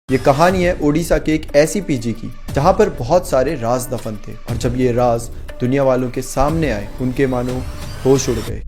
ये कहानी है ओडिशा के एक ऐसी पीजी की जहां पर बहुत सारे राज दफन थे और जब ये राज दुनिया वालों के सामने आए उनके मानो होश उड़ गए।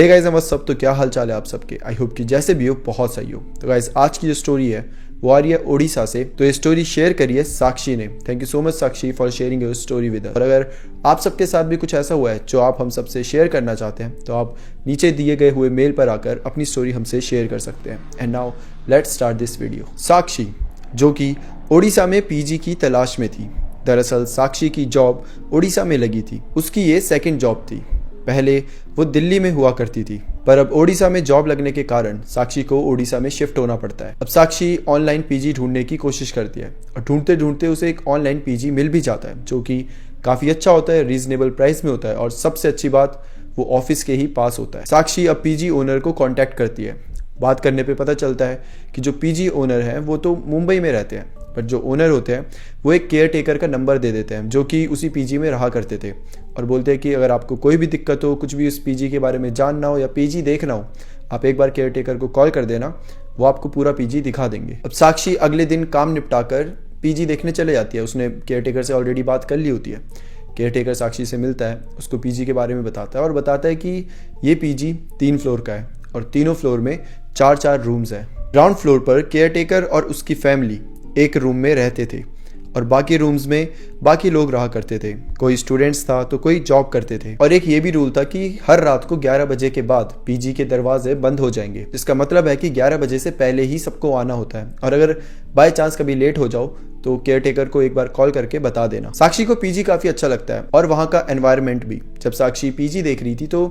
हे गाइस सब तो क्या हाल चाल है आप सबके। आई होप कि जैसे भी हो बहुत सही हो। तो गाइस आज की जो स्टोरी है वो आ रही है ओडिशा से। तो ये स्टोरी शेयर करी है साक्षी ने। Thank you so much Sakshi for sharing your story with us. और अगर आप सबके साथ भी कुछ ऐसा हुआ है जो आप हम सबसे शेयर करना चाहते हैं तो आप नीचे दिए गए हुए मेल पर आकर अपनी स्टोरी हमसे शेयर कर सकते हैं। And now let's start this video. Sakshi जो कि ओडिशा में पीजी की तलाश में थी। दरअसल साक्षी की जॉब ओडिशा में लगी थी। उसकी ये सेकंड जॉब थी। पहले वो दिल्ली में हुआ करती थी पर अब ओडिशा में जॉब लगने के कारण साक्षी को ओडिशा में शिफ्ट होना पड़ता है। अब साक्षी ऑनलाइन पीजी ढूंढने की कोशिश करती है और ढूंढते ढूंढते उसे एक ऑनलाइन पीजी मिल भी जाता है जो कि काफ़ी अच्छा होता है, रीजनेबल प्राइस में होता है और सबसे अच्छी बात वो ऑफिस के ही पास होता है। साक्षी अब पीजी ओनर को कॉन्टैक्ट करती है। बात करने पे पता चलता है कि जो पीजी ओनर हैं वो तो मुंबई में रहते हैं पर जो ओनर होते हैं वो एक केयर टेकर का नंबर दे देते हैं जो कि उसी पीजी में रहा करते थे और बोलते हैं कि अगर आपको कोई भी दिक्कत हो, कुछ भी उस पीजी के बारे में जानना हो या पीजी देखना हो, आप एक बार केयर टेकर को कॉल कर देना, वो आपको पूरा पीजी दिखा देंगे। अब साक्षी अगले दिन काम निपटाकर पीजी देखने चले जाती है। उसने केयर टेकर से ऑलरेडी बात कर ली होती है। केयर टेकर साक्षी से मिलता है, उसको पीजी के बारे में बताता है और बताता है कि ये पीजी 3 फ्लोर का है और तीनों फ्लोर में 4 रूम्स हैं। ग्राउंड फ्लोर पर केयर टेकर और उसकी फैमिली एक रूम में रहते थे और बाकी रूम्स में बाकी लोग रहा करते थे। कोई स्टूडेंट्स था तो कोई जॉब करते थे और एक ये भी रूल था कि हर रात को 11 बजे के बाद पीजी के दरवाजे बंद हो जाएंगे, जिसका मतलब है कि 11 बजे से पहले ही सबको आना होता है और अगर बाय चांस कभी लेट हो जाओ तो केयर टेकर को एक बार कॉल करके बता देना। साक्षी को पीजी काफी अच्छा लगता है और वहाँ का एनवायरनमेंट भी। जब साक्षी पीजी देख रही थी तो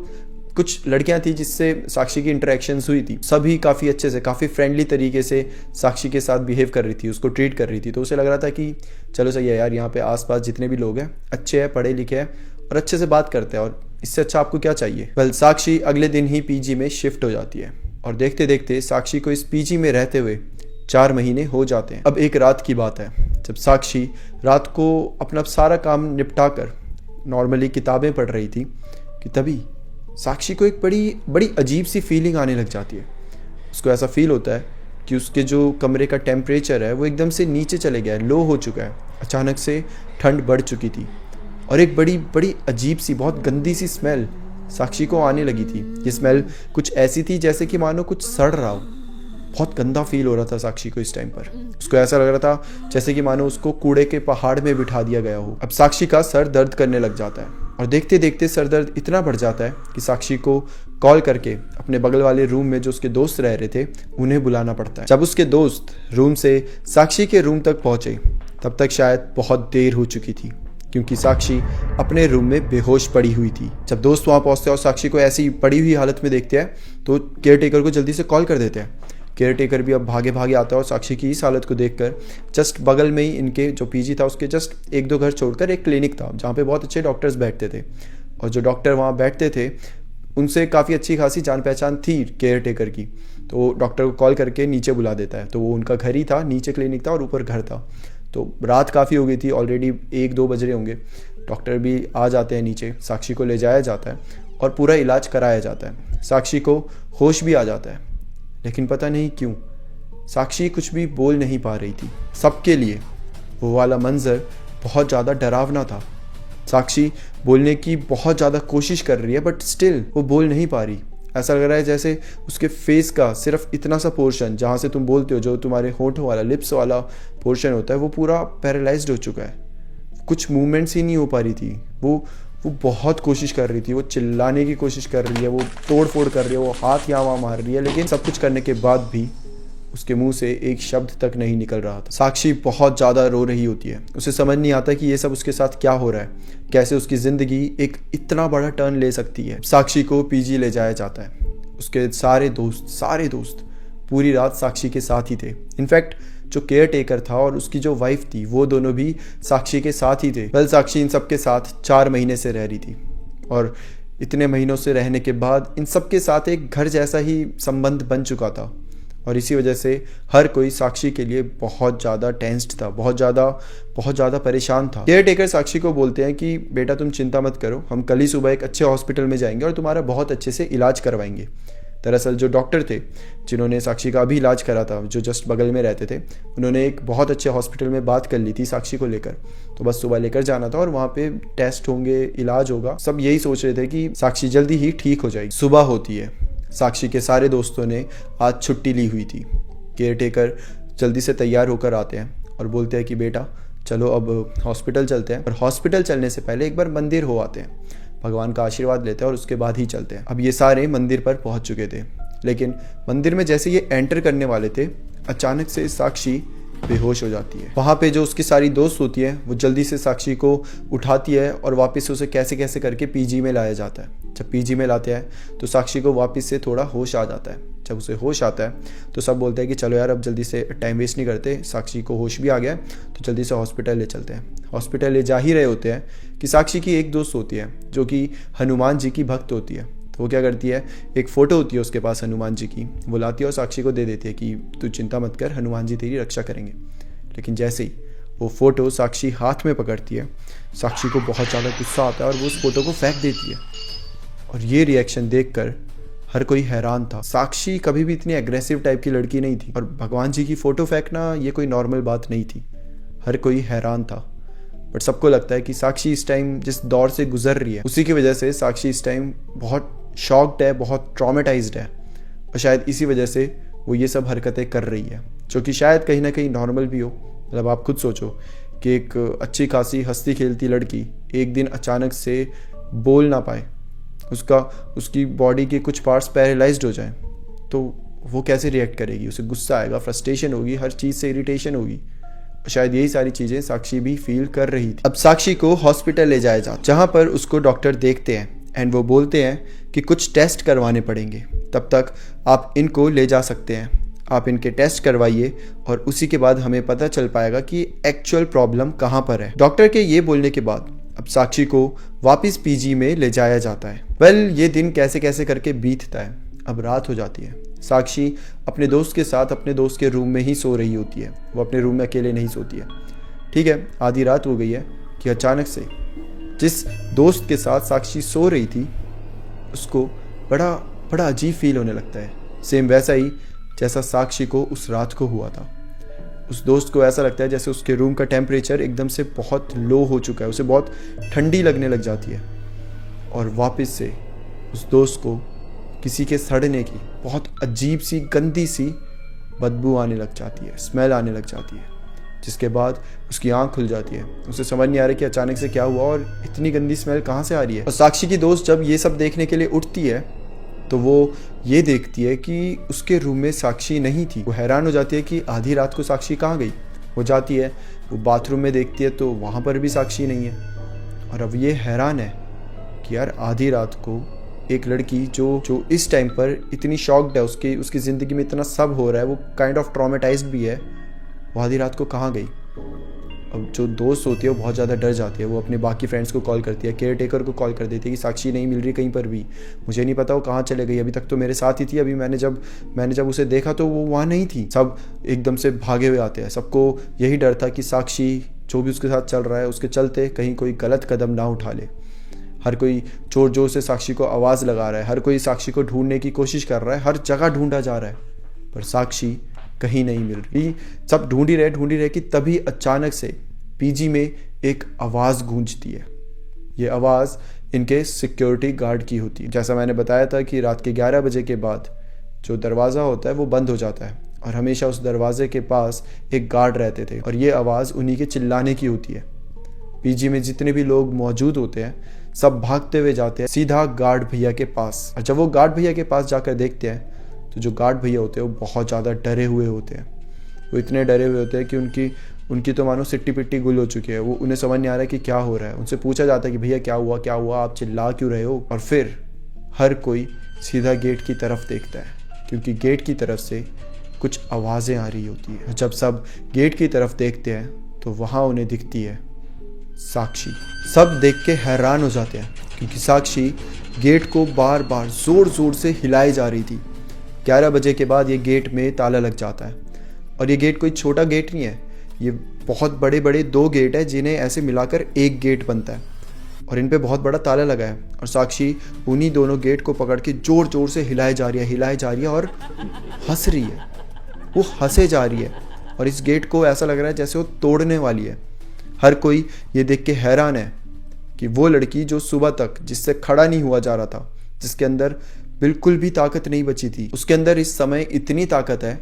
कुछ लड़कियां थी जिससे साक्षी की इंटरेक्शंस हुई थी। सभी काफ़ी अच्छे से, काफ़ी फ्रेंडली तरीके से साक्षी के साथ बिहेव कर रही थी, उसको ट्रीट कर रही थी। तो उसे लग रहा था कि चलो सही है यार, यहाँ पे आसपास जितने भी लोग हैं अच्छे हैं, पढ़े लिखे हैं और अच्छे से बात करते हैं और इससे अच्छा आपको क्या चाहिए। वेल साक्षी अगले दिन ही पीजी में शिफ्ट हो जाती है और देखते देखते साक्षी को इस पीजी में रहते हुए 4 महीने हो जाते हैं। अब एक रात की बात है जब साक्षी रात को अपना सारा काम निपटा कर नॉर्मली किताबें पढ़ रही थी कि तभी साक्षी को एक बड़ी अजीब सी फीलिंग आने लग जाती है। उसको ऐसा फील होता है कि उसके जो कमरे का टेम्परेचर है वो एकदम से नीचे चले गया है, लो हो चुका है। अचानक से ठंड बढ़ चुकी थी और एक बड़ी अजीब सी, बहुत गंदी सी स्मेल साक्षी को आने लगी थी। ये स्मेल कुछ ऐसी थी जैसे कि मानो कुछ सड़ रहा हो। बहुत गंदा फील हो रहा था साक्षी को इस टाइम पर। उसको ऐसा लग रहा था जैसे कि मानो उसको कूड़े के पहाड़ में बिठा दिया गया हो। अब साक्षी का सर दर्द करने लग जाता है और देखते देखते सर दर्द इतना बढ़ जाता है कि साक्षी को कॉल करके अपने बगल वाले रूम में जो उसके दोस्त रह रहे थे उन्हें बुलाना पड़ता है। जब उसके दोस्त रूम से साक्षी के रूम तक पहुंचे तब तक शायद बहुत देर हो चुकी थी क्योंकि साक्षी अपने रूम में बेहोश पड़ी हुई थी। जब दोस्त वहां पहुंचते हैं और साक्षी को ऐसी पड़ी हुई हालत में देखते हैं तो केयर टेकर को जल्दी से कॉल कर देते हैं। केयर टेकर भी अब भागे भागे आता है और साक्षी की इस हालत को देखकर जस्ट बगल में ही इनके जो पीजी था उसके जस्ट 1-2 घर छोड़कर एक क्लिनिक था जहाँ पे बहुत अच्छे डॉक्टर्स बैठते थे और जो डॉक्टर वहाँ बैठते थे उनसे काफ़ी अच्छी खासी जान पहचान थी केयर टेकर की। तो डॉक्टर को कॉल करके नीचे बुला देता है। तो वो उनका घर ही था, नीचे क्लिनिक था और ऊपर घर था। तो रात काफ़ी हो गई थी, ऑलरेडी 1-2 बज रहे होंगे। डॉक्टर भी आ जाते हैं नीचे, साक्षी को ले जाया जाता है और पूरा इलाज कराया जाता है। साक्षी को होश भी आ जाता है लेकिन पता नहीं क्यों साक्षी कुछ भी बोल नहीं पा रही थी। सबके लिए वो वाला मंजर बहुत ज़्यादा डरावना था। साक्षी बोलने की बहुत ज़्यादा कोशिश कर रही है बट स्टिल वो बोल नहीं पा रही। ऐसा लग रहा है जैसे उसके फेस का सिर्फ इतना सा पोर्शन जहाँ से तुम बोलते हो, जो तुम्हारे होंठों वाला, लिप्स वाला पोर्शन होता है, वो पूरा पैरालाइज्ड हो चुका है। कुछ मूवमेंट्स ही नहीं हो पा रही थी। वो बहुत कोशिश कर रही थी, वो चिल्लाने की कोशिश कर रही है, वो तोड़ फोड़ कर रही है, वो हाथ यहाँ वहाँ मार रही है, लेकिन सब कुछ करने के बाद भी उसके मुंह से एक शब्द तक नहीं निकल रहा था। साक्षी बहुत ज़्यादा रो रही होती है। उसे समझ नहीं आता कि ये सब उसके साथ क्या हो रहा है, कैसे उसकी ज़िंदगी एक इतना बड़ा टर्न ले सकती है। साक्षी को पीजी ले जाया जाता है। उसके सारे दोस्त पूरी रात साक्षी के साथ ही थे। इनफैक्ट जो केयर टेकर था और उसकी जो वाइफ थी वो दोनों भी साक्षी के साथ ही थे। वेल साक्षी इन सबके साथ 4 महीने से रह रही थी और इतने महीनों से रहने के बाद इन सबके साथ एक घर जैसा ही संबंध बन चुका था और इसी वजह से हर कोई साक्षी के लिए बहुत ज़्यादा टेंस्ड था, बहुत ज़्यादा परेशान था। केयर टेकर साक्षी को बोलते हैं कि बेटा तुम चिंता मत करो, हम कल ही सुबह एक अच्छे हॉस्पिटल में जाएंगे और तुम्हारा बहुत अच्छे से इलाज करवाएंगे। दरअसल जो डॉक्टर थे जिन्होंने साक्षी का अभी इलाज करा था, जो जस्ट बगल में रहते थे, उन्होंने एक बहुत अच्छे हॉस्पिटल में बात कर ली थी साक्षी को लेकर। तो बस सुबह लेकर जाना था और वहाँ पे टेस्ट होंगे, इलाज होगा। सब यही सोच रहे थे कि साक्षी जल्दी ही ठीक हो जाएगी। सुबह होती है, साक्षी के सारे दोस्तों ने आज छुट्टी ली हुई थी। केयर टेकर जल्दी से तैयार होकर आते हैं और बोलते हैं कि बेटा चलो अब हॉस्पिटल चलते हैं। पर हॉस्पिटल चलने से पहले एक बार मंदिर हो आते हैं, भगवान का आशीर्वाद लेते हैं और उसके बाद ही चलते हैं। अब ये सारे मंदिर पर पहुंच चुके थे, लेकिन मंदिर में जैसे ये एंटर करने वाले थे, अचानक से साक्षी बेहोश हो जाती है। वहाँ पे जो उसकी सारी दोस्त होती है वो जल्दी से साक्षी को उठाती है और वापस उसे कैसे कैसे करके पीजी में लाया जाता है। जब पीजी में लाते हैं तो साक्षी को वापस से थोड़ा होश आ जाता है। जब उसे होश आता है तो सब बोलते हैं कि चलो यार अब जल्दी से टाइम वेस्ट नहीं करते, साक्षी को होश भी आ गया तो जल्दी से हॉस्पिटल ले चलते हैं। हॉस्पिटल ले जा ही रहे होते हैं कि साक्षी की एक दोस्त होती है जो कि हनुमान जी की भक्त होती है। तो वो क्या करती है, एक फ़ोटो होती है उसके पास हनुमान जी की, वो लाती है और साक्षी को दे देती है कि तू चिंता मत कर, हनुमान जी तेरी रक्षा करेंगे। लेकिन जैसे ही वो फ़ोटो साक्षी हाथ में पकड़ती है, साक्षी को बहुत ज़्यादा गुस्सा आता है और वो उस फोटो को फेंक देती है। और ये रिएक्शन देखकर हर कोई हैरान था। साक्षी कभी भी इतनी एग्रेसिव टाइप की लड़की नहीं थी और भगवान जी की फ़ोटो फेंकना ये कोई नॉर्मल बात नहीं थी। हर कोई हैरान था, बट सबको लगता है कि साक्षी इस टाइम जिस दौर से गुजर रही है उसी की वजह से साक्षी इस टाइम बहुत शॉक्ड है, बहुत ट्रॉमेटाइज्ड है और शायद इसी वजह से वो ये सब हरकतें कर रही है, जो कि शायद कहीं ना कहीं नॉर्मल भी हो। मतलब आप खुद सोचो कि एक अच्छी खासी हंसती खेलती लड़की एक दिन अचानक से बोल ना पाए, उसकी बॉडी के कुछ पार्ट्स पैरालाइज्ड हो जाएं, तो वो कैसे रिएक्ट करेगी? उसे गुस्सा आएगा, फ्रस्ट्रेशन होगी, हर चीज़ से इरिटेशन होगी। शायद यही सारी चीज़ें साक्षी भी फील कर रही थी। अब साक्षी को हॉस्पिटल ले जाया जाता, जहाँ पर उसको डॉक्टर देखते हैं एंड वो बोलते हैं कि कुछ टेस्ट करवाने पड़ेंगे, तब तक आप इनको ले जा सकते हैं, आप इनके टेस्ट करवाइए और उसी के बाद हमें पता चल पाएगा कि एक्चुअल प्रॉब्लम कहाँ पर है। डॉक्टर के ये बोलने के बाद अब साक्षी को वापस पीजी में ले जाया जाता है। ये दिन कैसे कैसे करके बीतता है। अब रात हो जाती है, साक्षी अपने दोस्त के साथ अपने दोस्त के रूम में ही सो रही होती है, वो अपने रूम में अकेले नहीं सोती है। ठीक है, आधी रात हो गई है कि अचानक से जिस दोस्त के साथ साक्षी सो रही थी उसको बड़ा अजीब फील होने लगता है, सेम वैसा ही जैसा साक्षी को उस रात को हुआ था। उस दोस्त को ऐसा लगता है जैसे उसके रूम का टेम्परेचर एकदम से बहुत लो हो चुका है, उसे बहुत ठंडी लगने लग जाती है और वापस से उस दोस्त को किसी के सड़ने की बहुत अजीब सी गंदी सी बदबू आने लग जाती है, स्मेल आने लग जाती है, जिसके बाद उसकी आंख खुल जाती है। उसे समझ नहीं आ रहा कि अचानक से क्या हुआ और इतनी गंदी स्मेल कहाँ से आ रही है। और साक्षी की दोस्त जब ये सब देखने के लिए उठती है तो वो ये देखती है कि उसके रूम में साक्षी नहीं थी। वो हैरान हो जाती है कि आधी रात को साक्षी कहाँ गई। वो जाती है, वो बाथरूम में देखती है तो वहाँ पर भी साक्षी नहीं है। और अब ये हैरान है कि यार आधी रात को एक लड़की जो इस टाइम पर इतनी शॉक्ड है, उसकी ज़िंदगी में इतना सब हो रहा है, वो काइंड ऑफ ट्रॉमेटाइज्ड भी है, वो आधी रात को कहाँ गई। अब जो दोस्त होती है वो बहुत ज़्यादा डर जाती है, वो अपने बाकी फ्रेंड्स को कॉल करती है, केयर टेकर को कॉल कर देती है कि साक्षी नहीं मिल रही कहीं पर भी, मुझे नहीं पता वो कहाँ चले गई, अभी तक तो मेरे साथ ही थी, अभी मैंने जब उसे देखा तो वो वहाँ नहीं थी। सब एकदम से भागे हुए आते हैं, सबको यही डर था कि साक्षी जो भी उसके साथ चल रहा है उसके चलते कहीं कोई गलत कदम ना उठा ले। हर कोई जोर जोर से साक्षी को आवाज़ लगा रहा है, हर कोई साक्षी को ढूंढने की कोशिश कर रहा है, हर जगह ढूंढा जा रहा है, पर साक्षी कहीं नहीं मिल रही। सब ढूंढ ही रहे कि तभी अचानक से पीजी में एक आवाज़ गूंजती है। ये आवाज़ इनके सिक्योरिटी गार्ड की होती है। जैसा मैंने बताया था कि रात के 11 बजे के बाद जो दरवाज़ा होता है वो बंद हो जाता है और हमेशा उस दरवाजे के पास एक गार्ड रहते थे और ये आवाज़ उन्हीं के चिल्लाने की होती है। पीजी में जितने भी लोग मौजूद होते हैं सब भागते हुए जाते हैं सीधा गार्ड भैया के पास। और जब वो गार्ड भैया के पास जाकर देखते हैं तो जो गार्ड भैया होते हैं वो बहुत ज़्यादा डरे हुए होते हैं। वो इतने डरे हुए होते हैं कि उनकी तो मानो सिट्टी पिट्टी गुल हो चुकी है। वो उन्हें समझ नहीं आ रहा है कि क्या हो रहा है। उनसे पूछा जाता है कि भैया क्या हुआ, आप चिल्ला क्यों रहे हो। और फिर हर कोई सीधा गेट की तरफ देखता है क्योंकि गेट की तरफ से कुछ आवाज़ें आ रही होती है। जब सब गेट की तरफ देखते हैं तो वहाँ उन्हें दिखती है साक्षी। सब देख के हैरान हो जाते हैं क्योंकि साक्षी गेट को बार बार ज़ोर ज़ोर से हिलाई जा रही थी। 11 बजे के बाद ये गेट में ताला लग जाता है और ये गेट कोई छोटा गेट नहीं है, ये बहुत बड़े बड़े 2 गेट है जिन्हें ऐसे मिलाकर एक गेट बनता है। और इन पे बहुत बड़ा ताला लगा है और साक्षी उन्हीं दोनों गेट को पकड़ के जोर जोर से हिलाए जा रही है और हंस रही है। वो हंसे जा रही है और इस गेट को ऐसा लग रहा है जैसे वो तोड़ने वाली है। हर कोई ये देख के हैरान है कि वो लड़की जो सुबह तक जिससे खड़ा नहीं हुआ जा रहा था, जिसके अंदर बिल्कुल भी ताकत नहीं बची थी, उसके अंदर इस समय इतनी ताकत है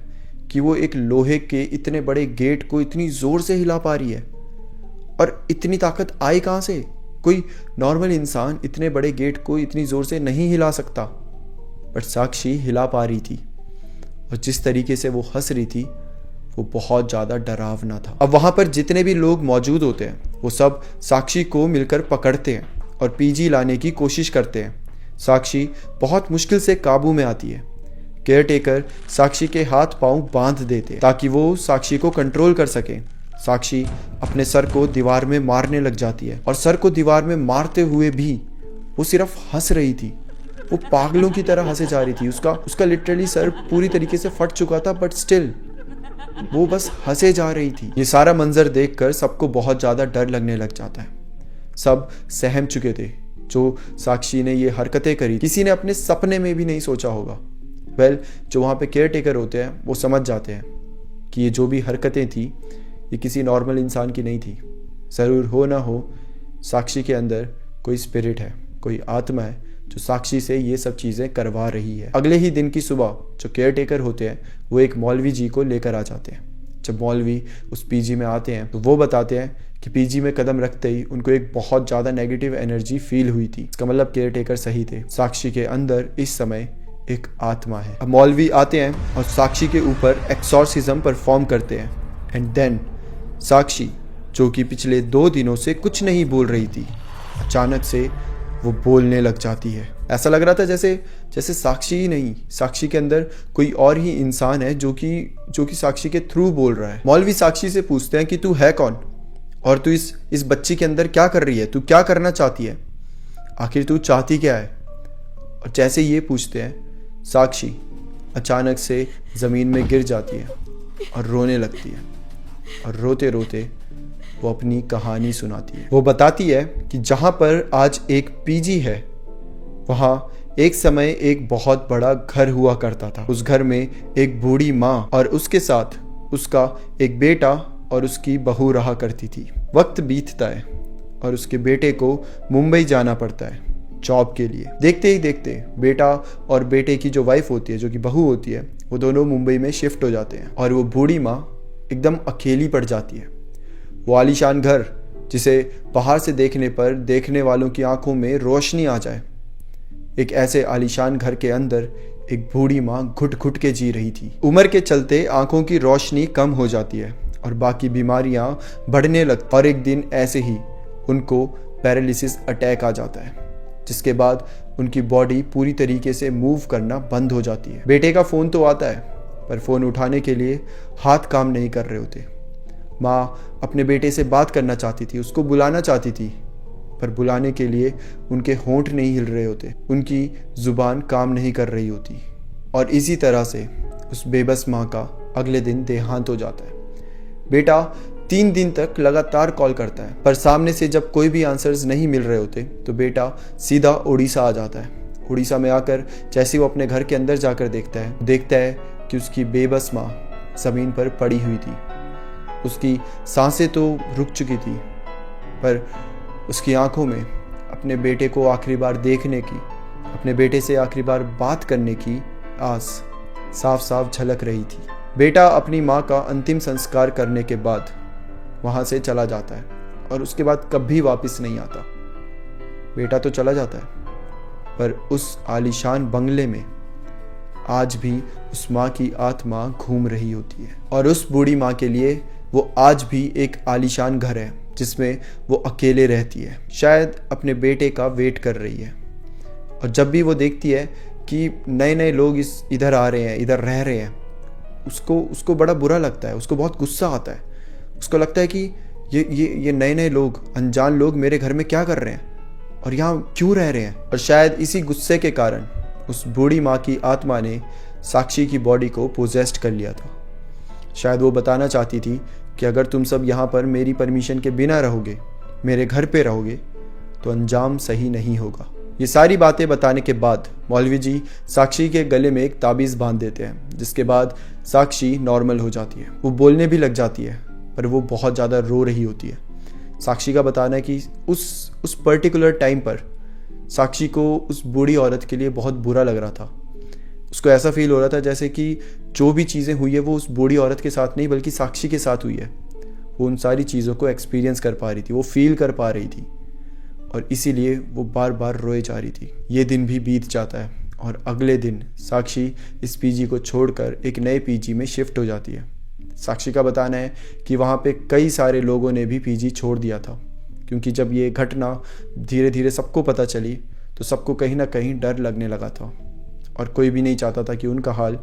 कि वो एक लोहे के इतने बड़े गेट को इतनी जोर से हिला पा रही है। और इतनी ताकत आई कहाँ से? कोई नॉर्मल इंसान इतने बड़े गेट को इतनी जोर से नहीं हिला सकता, बट साक्षी हिला पा रही थी। और जिस तरीके से वो हंस रही थी वो बहुत ज़्यादा डरावना था। अब वहाँ पर जितने भी लोग मौजूद होते हैं वो सब साक्षी को मिलकर पकड़ते हैं और पीजी लाने की कोशिश करते हैं। साक्षी बहुत मुश्किल से काबू में आती है। केयरटेकर साक्षी के हाथ पांव बांध देते हैं ताकि वो साक्षी को कंट्रोल कर सके। साक्षी अपने सर को दीवार में मारने लग जाती है और सर को दीवार में मारते हुए भी वो सिर्फ हंस रही थी। वो पागलों की तरह हंसे जा रही थी। उसका लिटरली सर पूरी तरीके से फट चुका था, बट स्टिल वो बस हंसे जा रही थी। ये सारा मंजर देखकर सबको बहुत ज़्यादा डर लगने लग जाता है। सब सहम चुके थे। जो साक्षी ने ये हरकतें करी किसी ने अपने सपने में भी नहीं सोचा होगा। जो वहाँ पे केयरटेकर होते हैं वो समझ जाते हैं कि ये जो भी हरकतें थी ये किसी नॉर्मल इंसान की नहीं थी। ज़रूर हो ना हो साक्षी के अंदर कोई स्पिरिट है, कोई आत्मा है जो साक्षी से ये सब चीज़ें करवा रही है। अगले ही दिन की सुबह जो केयरटेकर होते हैं वो एक मौलवी जी को लेकर आ जाते हैं। जब मौलवी उस पीजी में आते हैं तो वो बताते हैं कि पीजी में कदम रखते ही उनको एक बहुत ज़्यादा नेगेटिव एनर्जी फील हुई थी। इसका मतलब केयरटेकर सही थे। साक्षी के अंदर इस समय एक आत्मा है। अब मौलवी आते हैं और साक्षी के ऊपर एक्सॉर्सिज्म परफॉर्म करते हैं। एंड देन साक्षी जो कि पिछले 2 दिनों से कुछ नहीं बोल रही थी, अचानक से वो बोलने लग जाती है। ऐसा लग रहा था जैसे साक्षी ही नहीं, साक्षी के अंदर कोई और ही इंसान है जो कि साक्षी के थ्रू बोल रहा है। मौलवी साक्षी से पूछते हैं कि तू है कौन और तू इस बच्ची के अंदर क्या कर रही है, तू क्या करना चाहती है, आखिर तू चाहती क्या है। और जैसे ये पूछते हैं साक्षी अचानक से ज़मीन में गिर जाती है और रोने लगती है और रोते रोते वो अपनी कहानी सुनाती है। वो बताती है कि जहाँ पर आज एक पीजी है वहाँ एक समय एक बहुत बड़ा घर हुआ करता था। उस घर में एक बूढ़ी माँ और उसके साथ उसका एक बेटा और उसकी बहू रहा करती थी। वक्त बीतता है और उसके बेटे को मुंबई जाना पड़ता है जॉब के लिए। देखते ही देखते बेटा और बेटे की जो वाइफ होती है, जो कि बहू होती है, वो दोनों मुंबई में शिफ्ट हो जाते हैं और वो बूढ़ी माँ एकदम अकेली पड़ जाती है। वो आलीशान घर जिसे बाहर से देखने पर देखने वालों की आंखों में रोशनी आ जाए, एक ऐसे आलीशान घर के अंदर एक बूढ़ी माँ घुट घुट के जी रही थी। उम्र के चलते आंखों की रोशनी कम हो जाती है और बाकी बीमारियां बढ़ने लगती। और एक दिन ऐसे ही उनको पैरालिसिस अटैक आ जाता है, जिसके बाद उनकी बॉडी पूरी तरीके से मूव करना बंद हो जाती है। बेटे का फ़ोन तो आता है पर फ़ोन उठाने के लिए हाथ काम नहीं कर रहे होते। माँ अपने बेटे से बात करना चाहती थी, उसको बुलाना चाहती थी, पर बुलाने के लिए उनके होंठ नहीं हिल रहे होते, उनकी ज़ुबान काम नहीं कर रही होती। और इसी तरह से उस बेबस माँ का अगले दिन देहांत हो जाता है। बेटा 3 दिन तक लगातार कॉल करता है, पर सामने से जब कोई भी आंसर्स नहीं मिल रहे होते तो बेटा सीधा उड़ीसा आ जाता है। उड़ीसा में आकर जैसे वो अपने घर के अंदर जाकर देखता है कि उसकी बेबस माँ ज़मीन पर पड़ी हुई थी। उसकी सांसें तो रुक चुकी थी, पर उसकी आंखों में अपने बेटे को आखिरी बार देखने की, अपने बेटे से आखिरी बार बात करने की आस साफ साफ झलक रही थी। बेटा अपनी माँ का अंतिम संस्कार करने के बाद वहाँ से चला जाता है और उसके बाद कभी वापस नहीं आता। बेटा तो चला जाता है, पर उस आलीशान बंगले में आज भी उस माँ की आत्मा घूम रही होती है। और उस बूढ़ी माँ के लिए वो आज भी एक आलीशान घर है जिसमें वो अकेले रहती है, शायद अपने बेटे का वेट कर रही है। और जब भी वो देखती है कि नए नए लोग इधर आ रहे हैं, इधर रह रहे हैं, उसको बड़ा बुरा लगता है, उसको बहुत गुस्सा आता है। उसको लगता है कि ये नए नए लोग, अनजान लोग मेरे घर में क्या कर रहे हैं और यहाँ क्यों रह रहे हैं। और शायद इसी गुस्से के कारण उस बूढ़ी माँ की आत्मा ने साक्षी की बॉडी को पोजेस्ड कर लिया था। शायद वो बताना चाहती थी कि अगर तुम सब यहाँ पर मेरी परमिशन के बिना रहोगे, मेरे घर पे रहोगे, तो अंजाम सही नहीं होगा। ये सारी बातें बताने के बाद मौलवी जी साक्षी के गले में एक ताबीज़ बांध देते हैं, जिसके बाद साक्षी नॉर्मल हो जाती है। वो बोलने भी लग जाती है, पर वो बहुत ज़्यादा रो रही होती है। साक्षी का बताना है कि उस पर्टिकुलर टाइम पर साक्षी को उस बूढ़ी औरत के लिए बहुत बुरा लग रहा था। उसको ऐसा फील हो रहा था जैसे कि जो भी चीज़ें हुई है वो उस बूढ़ी औरत के साथ नहीं बल्कि साक्षी के साथ हुई है। वो उन सारी चीज़ों को एक्सपीरियंस कर पा रही थी, वो फील कर पा रही थी, और इसीलिए वो बार बार रोए जा रही थी। ये दिन भी बीत जाता है और अगले दिन साक्षी इस पीजी को छोड़कर एक नए पीजी में शिफ्ट हो जाती है। साक्षी का बताना है कि वहाँ पे कई सारे लोगों ने भी पीजी छोड़ दिया था, क्योंकि जब ये घटना धीरे धीरे सबको पता चली तो सबको कहीं ना कहीं डर लगने लगा था और कोई भी नहीं चाहता था कि उनका हाल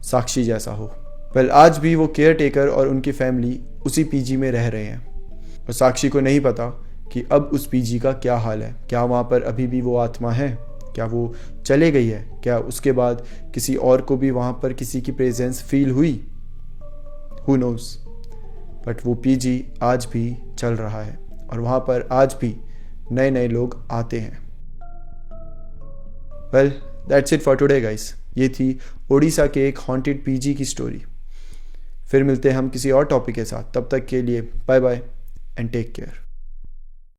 साक्षी जैसा हो। वेल, आज भी वो केयर टेकर और उनकी फैमिली उसी पीजी में रह रहे हैं और साक्षी को नहीं पता कि अब उस पीजी का क्या हाल है। क्या वहाँ पर अभी भी वो आत्मा है? क्या वो चले गई है? क्या उसके बाद किसी और को भी वहाँ पर किसी की प्रेजेंस फील हुई? Who knows. बट वो पीजी आज भी चल रहा है और वहाँ पर आज भी नए नए लोग आते हैं। Well, that's it for today guys. ये थी ओडिशा के एक हॉन्टेड पीजी की स्टोरी। फिर मिलते हैं हम किसी और टॉपिक के साथ। तब तक के लिए bye bye and take care.